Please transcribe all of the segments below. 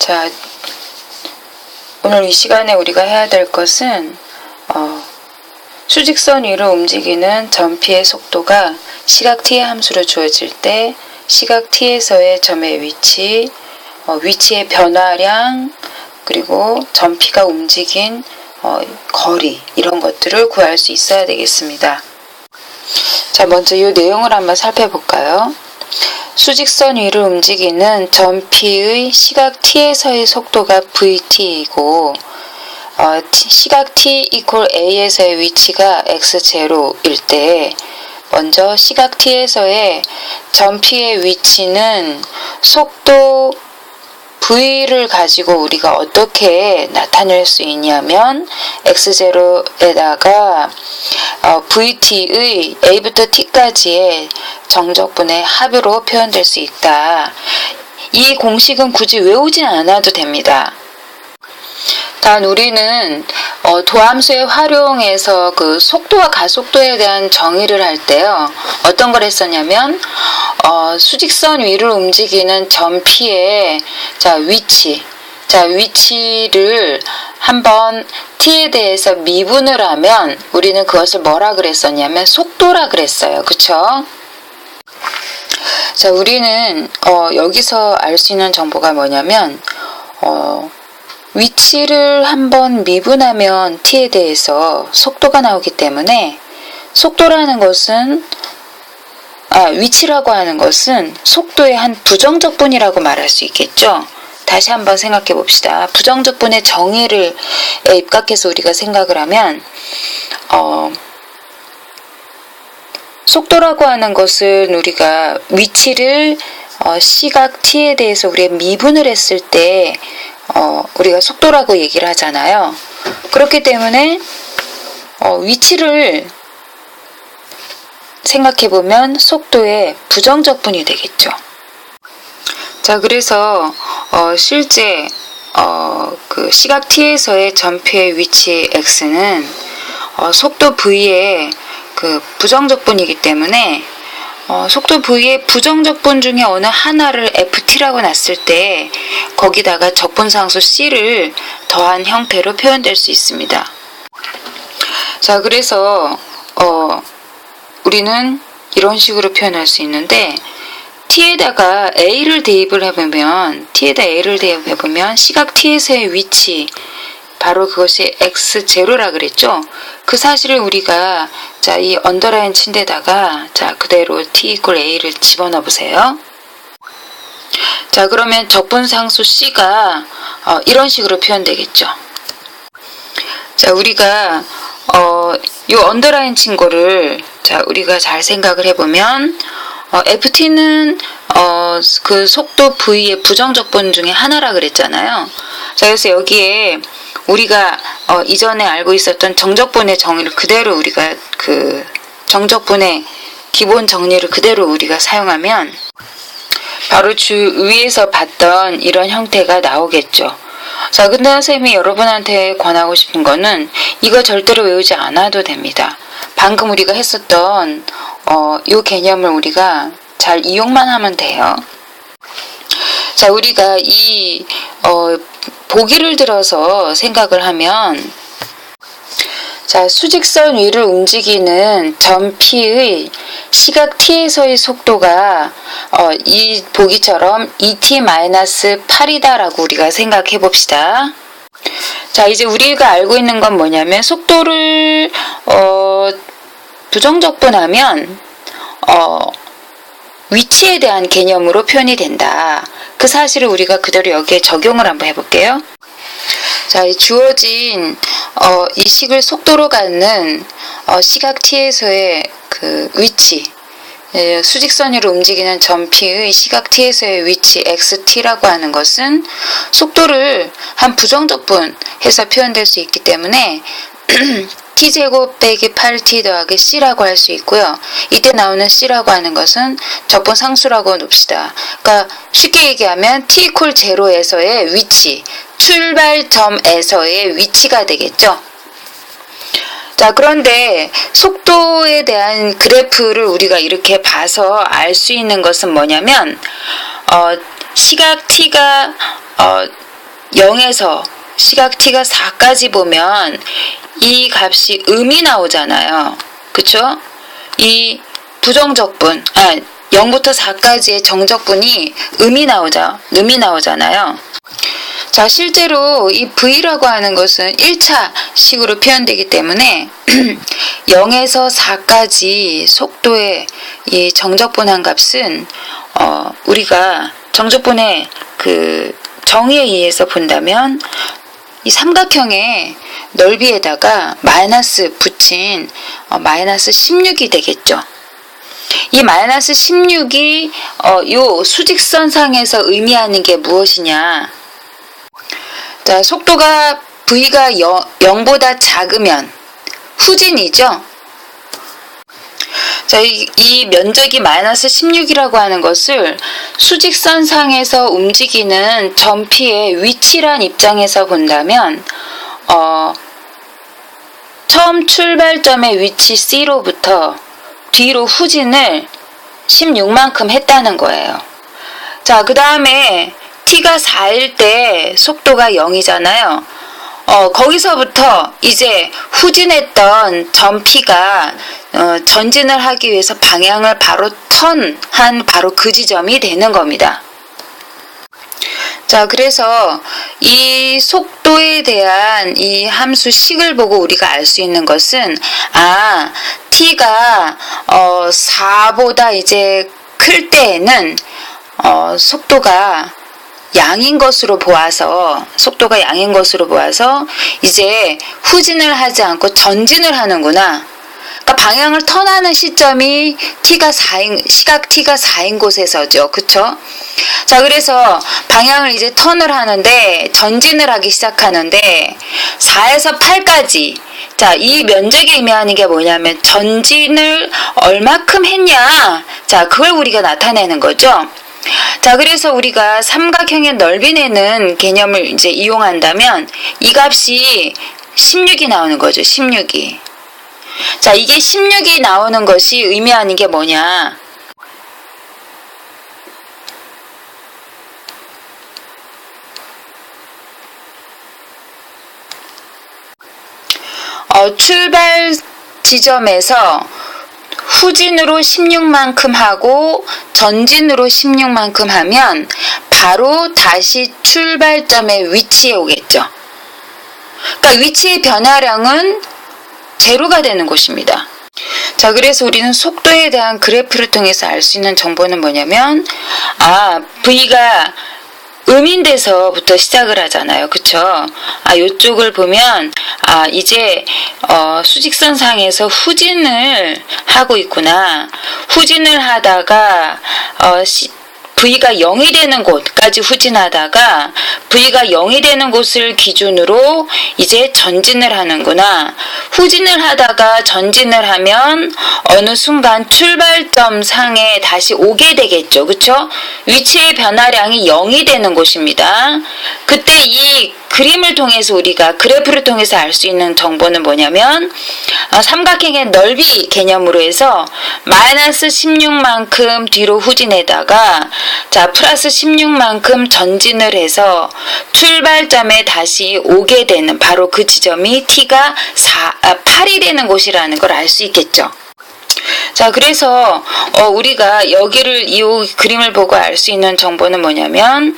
자, 오늘 이 시간에 우리가 해야 될 것은 수직선 위로 움직이는 점피의 속도가 시각 t의 함수로 주어질 때 시각 t에서의 점의 위치, 위치의 변화량, 그리고 점피가 움직인 거리, 이런 것들을 구할 수 있어야 되겠습니다. 자, 먼저 이 내용을 한번 살펴볼까요? 수직선 위를 움직이는 점피의 시각 t에서의 속도가 vt이고 시각 t equal a에서의 위치가 x0일 때 먼저 시각 t에서의 점피의 위치는 속도 v를 가지고 우리가 어떻게 나타낼 수 있냐면 x0에다가 vt의 a부터 t까지의 정적분의 합으로 표현될 수 있다. 이 공식은 굳이 외우지 않아도 됩니다. 단 우리는 도함수의 활용에서 그 속도와 가속도에 대한 정의를 할 때요, 어떤 걸 했었냐면 수직선 위를 움직이는 점피의 위치를 한번 t에 대해서 미분을 하면 우리는 그것을 뭐라 그랬었냐면 속도라 그랬어요. 그쵸? 자, 우리는 여기서 알 수 있는 정보가 뭐냐면 위치를 한번 미분하면 t에 대해서 속도가 나오기 때문에 속도라는 것은 위치라고 하는 것은 속도의 한 부정적분이라고 말할 수 있겠죠. 다시 한번 생각해 봅시다. 부정적분의 정의를 입각해서 우리가 생각을 하면 속도라고 하는 것은 우리가 위치를 시각 t에 대해서 우리가 미분을 했을 때 우리가 속도라고 얘기를 하잖아요. 그렇기 때문에 위치를 생각해보면 속도의 부정적분이 되겠죠. 자, 그래서 실제 그 시각 t에서의 점피의 위치 x는 속도 v의 그 부정적분이기 때문에 속도 v의 부정적분 중에 어느 하나를 ft라고 놨을 때 거기다가 적분상수 c를 더한 형태로 표현될 수 있습니다. 자, 그래서 우리는 이런 식으로 표현할 수 있는데 t에다가 a를 대입을 해보면 시각 t에서의 위치, 바로 그것이 x0라 그랬죠. 그 사실을 우리가 이 언더라인 친 데다가 그대로 t equal a를 집어넣어 보세요. 자, 그러면 적분상수 c가 이런 식으로 표현되겠죠. 자, 우리가 이 언더라인 친 거를 우리가 잘 생각을 해보면 ft는 그 속도 v의 부정적분 중에 하나라 그랬잖아요. 자, 그래서 여기에 우리가 이전에 알고 있었던 정적분의 정의를 그대로 우리가 그 정적분의 기본 정리를 그대로 우리가 사용하면 바로 위에서 봤던 이런 형태가 나오겠죠. 자, 근데 선생님이 여러분한테 권하고 싶은 거는 이거 절대로 외우지 않아도 됩니다. 방금 우리가 했었던 이 개념을 우리가 잘 이용만 하면 돼요. 자, 우리가 이 보기를 들어서 생각을 하면, 자, 수직선 위를 움직이는 점피의 시각 t에서의 속도가 이 보기처럼 2t-8이다라고 우리가 생각해 봅시다. 자, 이제 우리가 알고 있는 건 뭐냐면 속도를 부정적분하면 위치에 대한 개념으로 표현이 된다. 그 사실을 우리가 그대로 여기에 적용을 한번 해볼게요. 자, 이 주어진 이 식을 속도로 갖는 시각 t에서의 그 위치, 수직선 위로 움직이는 점피의 시각 t에서의 위치 xt라고 하는 것은 속도를 한 부정적분 해서 표현될 수 있기 때문에 t제곱 빼기 8t 더하기 c라고 할 수 있고요. 이때 나오는 c라고 하는 것은 적분 상수라고 놉시다. 그러니까 쉽게 얘기하면 t equal 0에서의 위치, 출발점에서의 위치가 되겠죠. 자, 그런데 속도에 대한 그래프를 우리가 이렇게 봐서 알 수 있는 것은 뭐냐면 시각 t가 0에서 시각 t가 4까지 보면 이 값이 음이 나오잖아요. 그쵸? 이 부정적분, 0부터 4까지의 정적분이 음이 나오잖아요. 자, 실제로 이 V라고 하는 것은 1차 식으로 표현되기 때문에 0에서 4까지 속도의 이 정적분한 값은 우리가 정적분의 그 정의에 의해서 본다면 이 삼각형의 넓이에다가 마이너스 붙인 마이너스 16이 되겠죠. 이 마이너스 16이 요 수직선상에서 의미하는 게 무엇이냐? 자, 속도가 V가 0보다 작으면 후진이죠. 자, 이 면적이 마이너스 16이라고 하는 것을 수직선상에서 움직이는 점피의 위치란 입장에서 본다면 처음 출발점의 위치 C로부터 뒤로 후진을 16만큼 했다는 거예요. 자, 그 다음에 t가 4일 때 속도가 0이잖아요. 거기서부터 이제 후진했던 점피가 전진을 하기 위해서 방향을 바로 턴한 바로 그 지점이 되는 겁니다. 자, 그래서 이 속도에 대한 이 함수 식을 보고 우리가 알 수 있는 것은 t가 4보다 이제 클 때에는 속도가 양인 것으로 보아서 이제 후진을 하지 않고 전진을 하는구나. 그러니까 방향을 턴하는 시점이 시각 t가 4인 곳에서죠. 그쵸? 자, 그래서 방향을 이제 턴을 하는데 전진을 하기 시작하는데 4에서 8까지 자, 이 면적이 의미하는 게 뭐냐면 전진을 얼마큼 했냐. 자, 그걸 우리가 나타내는 거죠. 자, 그래서 우리가 삼각형의 넓이 내는 개념을 이제 이용한다면 이 값이 16이 나오는 거죠. 16이. 자, 이게 16이 나오는 것이 의미하는 게 뭐냐. 출발 지점에서 후진으로 16만큼 하고 전진으로 16만큼 하면 바로 다시 출발점의 위치에 오겠죠. 그러니까 위치의 변화량은 제로가 되는 곳입니다. 자, 그래서 우리는 속도에 대한 그래프를 통해서 알 수 있는 정보는 뭐냐면 V가 음인데서부터 시작을 하잖아요. 그쵸? 요쪽을 보면 이제 수직선상에서 후진을 하고 있구나. 후진을 하다가 V가 0이 되는 곳까지 후진하다가 V가 0이 되는 곳을 기준으로 이제 전진을 하는구나. 후진을 하다가 전진을 하면 어느 순간 출발점 상에 다시 오게 되겠죠. 그쵸? 위치의 변화량이 0이 되는 곳입니다. 그때 이 그림을 통해서 우리가 그래프를 통해서 알 수 있는 정보는 뭐냐면 삼각형의 넓이 개념으로 해서 마이너스 16만큼 뒤로 후진에다가 자 플러스 16만큼 전진을 해서 출발점에 다시 오게 되는 바로 그 지점이 t가 8이 되는 곳이라는 걸 알 수 있겠죠. 자, 그래서 우리가 여기를 이 그림을 보고 알 수 있는 정보는 뭐냐면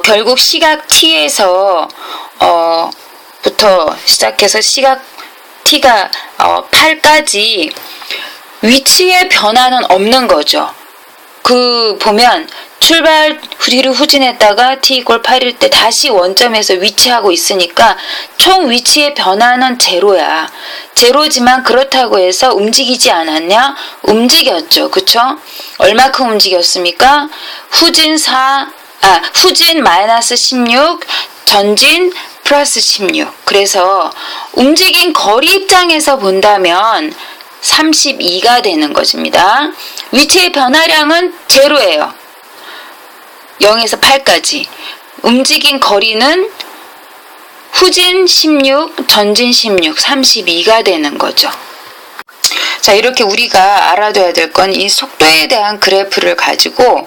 결국 시각 t에서 부터 시작해서 시각 t가 8까지 위치의 변화는 없는 거죠. 보면 출발 뒤로 후진했다가 t = 8일 때 다시 원점에서 위치하고 있으니까 총 위치의 변화는 제로야. 제로지만 그렇다고 해서 움직이지 않았냐? 움직였죠. 그쵸? 얼마큼 움직였습니까? 후진 마이너스 16, 전진 플러스 16. 그래서 움직인 거리 입장에서 본다면 32가 되는 것입니다. 위치의 변화량은 제로예요. 0에서 8까지. 움직인 거리는 후진 16, 전진 16, 32가 되는 거죠. 자, 이렇게 우리가 알아둬야 될 건 이 속도에 대한 그래프를 가지고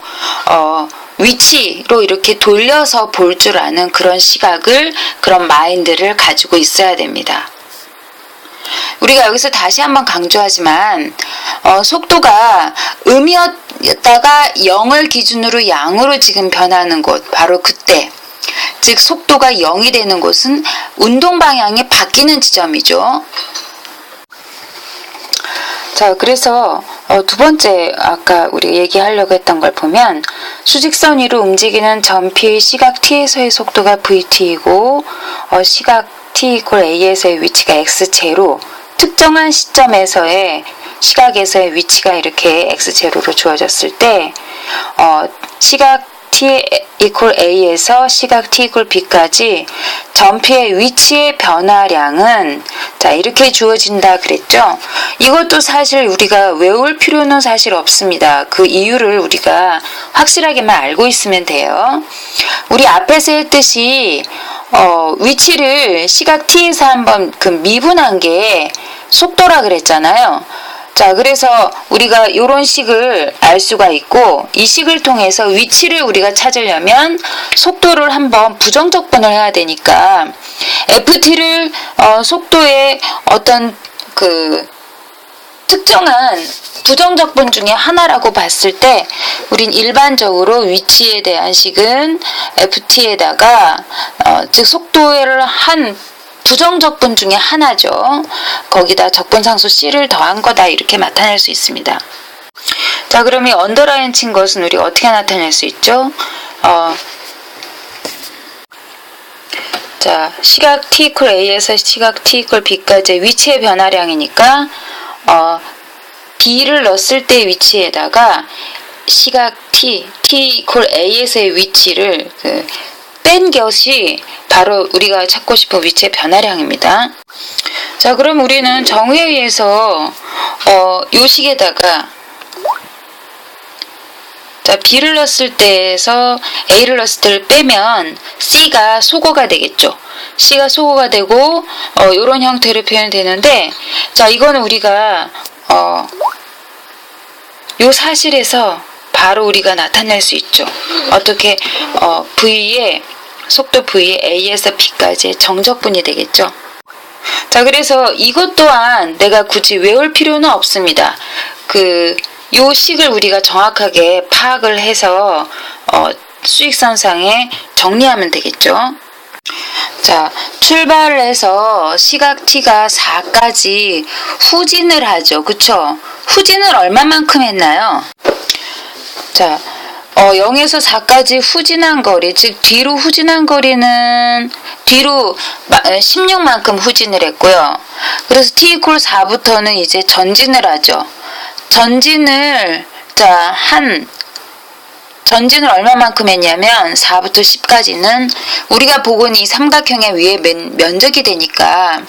위치로 이렇게 돌려서 볼 줄 아는 그런 시각을, 그런 마인드를 가지고 있어야 됩니다. 우리가 여기서 다시 한번 강조하지만 속도가 음이었다가 0을 기준으로 양으로 지금 변하는 곳, 바로 그때, 즉 속도가 0이 되는 곳은 운동 방향이 바뀌는 지점이죠. 자, 그래서 두 번째 아까 우리 얘기하려고 했던 걸 보면, 수직선 위로 움직이는 전피의 시각 t에서의 속도가 vt이고 시각 t = a에서의 위치가 x0, 특정한 시점에서의 시각에서의 위치가 이렇게 x0로 주어졌을 때 시각 t = a에서 시각 t = b까지 전피의 위치의 변화량은 자 이렇게 주어진다 그랬죠. 이것도 사실 우리가 외울 필요는 사실 없습니다. 그 이유를 우리가 확실하게만 알고 있으면 돼요. 우리 앞에서 했듯이 위치를 시각 t에서 한번 그 미분한 게 속도라 그랬잖아요. 자, 그래서 우리가 이런 식을 알 수가 있고, 이 식을 통해서 위치를 우리가 찾으려면 속도를 한번 부정적분을 해야 되니까 ft를 속도의 어떤 그 특정한 부정적분 중에 하나라고 봤을 때 우린 일반적으로 위치에 대한 식은 ft에다가 즉 속도를 한 부정적분 중에 하나죠. 거기다 적분상수 c를 더한 거다 이렇게 나타낼 수 있습니다. 자, 그럼 이 언더라인 친 것은 우리가 어떻게 나타낼 수 있죠? 자, 시각 t = a에서 시각 t = b까지의 위치의 변화량이니까 b를 넣었을 때 위치에다가 시각 t = a에서의 위치를 뺀 것이 바로 우리가 찾고 싶은 위치의 변화량입니다. 자, 그럼 우리는 정의에 의해서 요 식에다가 자, b를 넣었을 때에서 a를 넣었을 때를 빼면 c가 소거가 되겠죠. c가 소거가 되고 요런 형태로 표현되는데, 자, 이거는 우리가 요 사실에서 바로 우리가 나타낼 수 있죠. 어떻게 v의 속도 v의 a에서 b까지의 정적분이 되겠죠. 자, 그래서 이것 또한 내가 굳이 외울 필요는 없습니다. 요 식을 우리가 정확하게 파악을 해서 수직선상에 정리하면 되겠죠. 자, 출발을 해서 시각 t가 4까지 후진을 하죠. 그쵸? 후진을 얼마만큼 했나요? 자, 0에서 4까지 후진한 거리, 즉 뒤로 후진한 거리는 뒤로 16만큼 후진을 했고요. 그래서 t = 4부터는 이제 전진을 하죠. 전진을 전진을 얼마만큼 했냐면 4부터 10까지는 우리가 보고 있는 이 삼각형의 위에 면적이 되니까,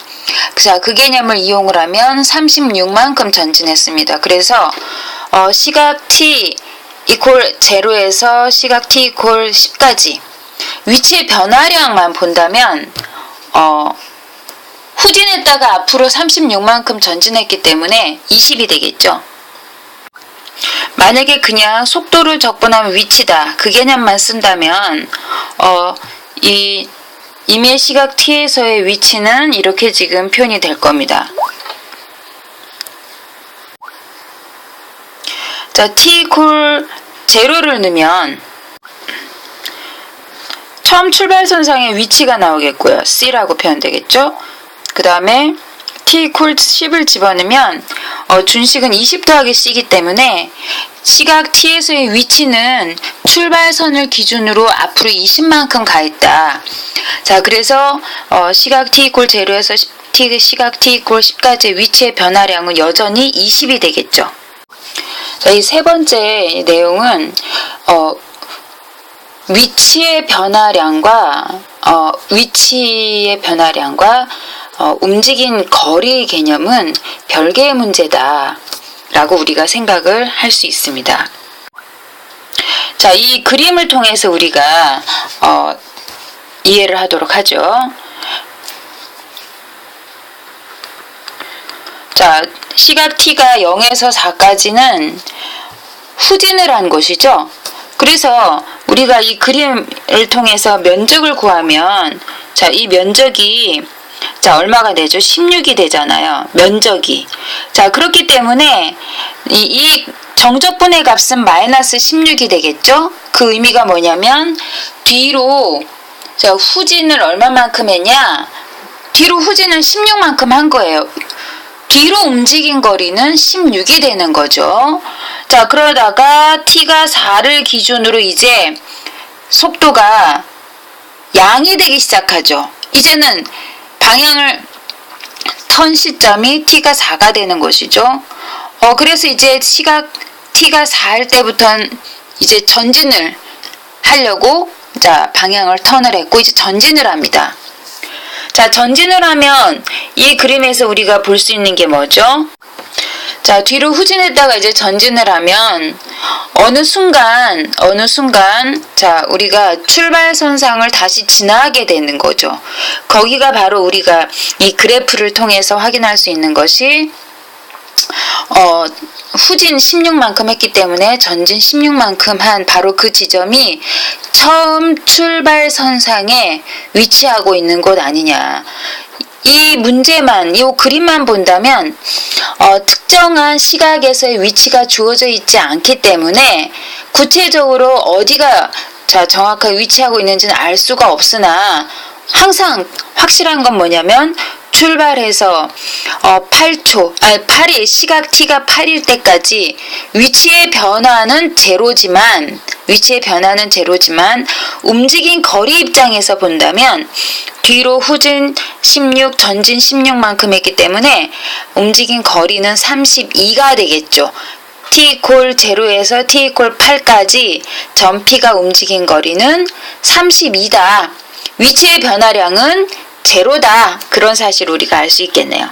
자, 그 개념을 이용을 하면 36만큼 전진했습니다. 그래서 시각 t = 0에서 시각 t = 10까지 위치의 변화량만 본다면 후진했다가 앞으로 36만큼 전진했기 때문에 20이 되겠죠. 만약에 그냥 속도를 적분하면 위치다 그 개념만 쓴다면 이 임의 시각 t에서의 위치는 이렇게 지금 표현이 될 겁니다. 자, t = 0를 넣으면 처음 출발선상의 위치가 나오겠고요. c라고 표현되겠죠. 그 다음에 t = 10을 집어넣으면 준식은 20 더하기 c이기 때문에 시각 t에서의 위치는 출발선을 기준으로 앞으로 20만큼 가 있다. 자, 그래서 시각 t = 0에서 시각 t = 10까지의 위치의 변화량은 여전히 20이 되겠죠. 자, 이 세 번째 내용은 위치의 변화량과 움직인 거리 개념은 별개의 문제다 라고 우리가 생각을 할 수 있습니다. 자, 이 그림을 통해서 우리가 이해를 하도록 하죠. 자, 시각 t가 0에서 4까지는 후진을 한 곳이죠. 그래서 우리가 이 그림을 통해서 면적을 구하면, 자, 이 면적이, 자, 얼마가 되죠? 16이 되잖아요. 면적이. 자, 그렇기 때문에 이 정적분의 값은 마이너스 16이 되겠죠? 그 의미가 뭐냐면 뒤로, 자, 후진을 얼마만큼 했냐? 뒤로 후진을 16만큼 한 거예요. 뒤로 움직인 거리는 16이 되는 거죠. 자, 그러다가 t가 4를 기준으로 이제 속도가 양이 되기 시작하죠. 이제는 방향을 턴 시점이 t가 4가 되는 것이죠. 그래서 이제 t가 4일 때부터는 이제 전진을 하려고, 자, 방향을 턴을 했고 이제 전진을 합니다. 자, 전진을 하면 이 그림에서 우리가 볼 수 있는 게 뭐죠? 자, 뒤로 후진했다가 이제 전진을 하면 어느 순간, 자, 우리가 출발선상을 다시 지나게 되는 거죠. 거기가 바로 우리가 이 그래프를 통해서 확인할 수 있는 것이, 후진 16만큼 했기 때문에 전진 16만큼 한 바로 그 지점이 처음 출발선상에 위치하고 있는 곳 아니냐. 이 문제만, 이 그림만 본다면 특정한 시각에서의 위치가 주어져 있지 않기 때문에 구체적으로 어디가, 자, 정확하게 위치하고 있는지는 알 수가 없으나 항상 확실한 건 뭐냐면 출발해서 8이 시각 t가 8일 때까지 위치의 변화는 제로지만 움직인 거리 입장에서 본다면 뒤로 후진 16, 전진 16만큼 했기 때문에 움직인 거리는 32가 되겠죠. t = 0에서 t = 8까지 전 p가 움직인 거리는 32다. 위치의 변화량은 제로다. 그런 사실을 우리가 알 수 있겠네요.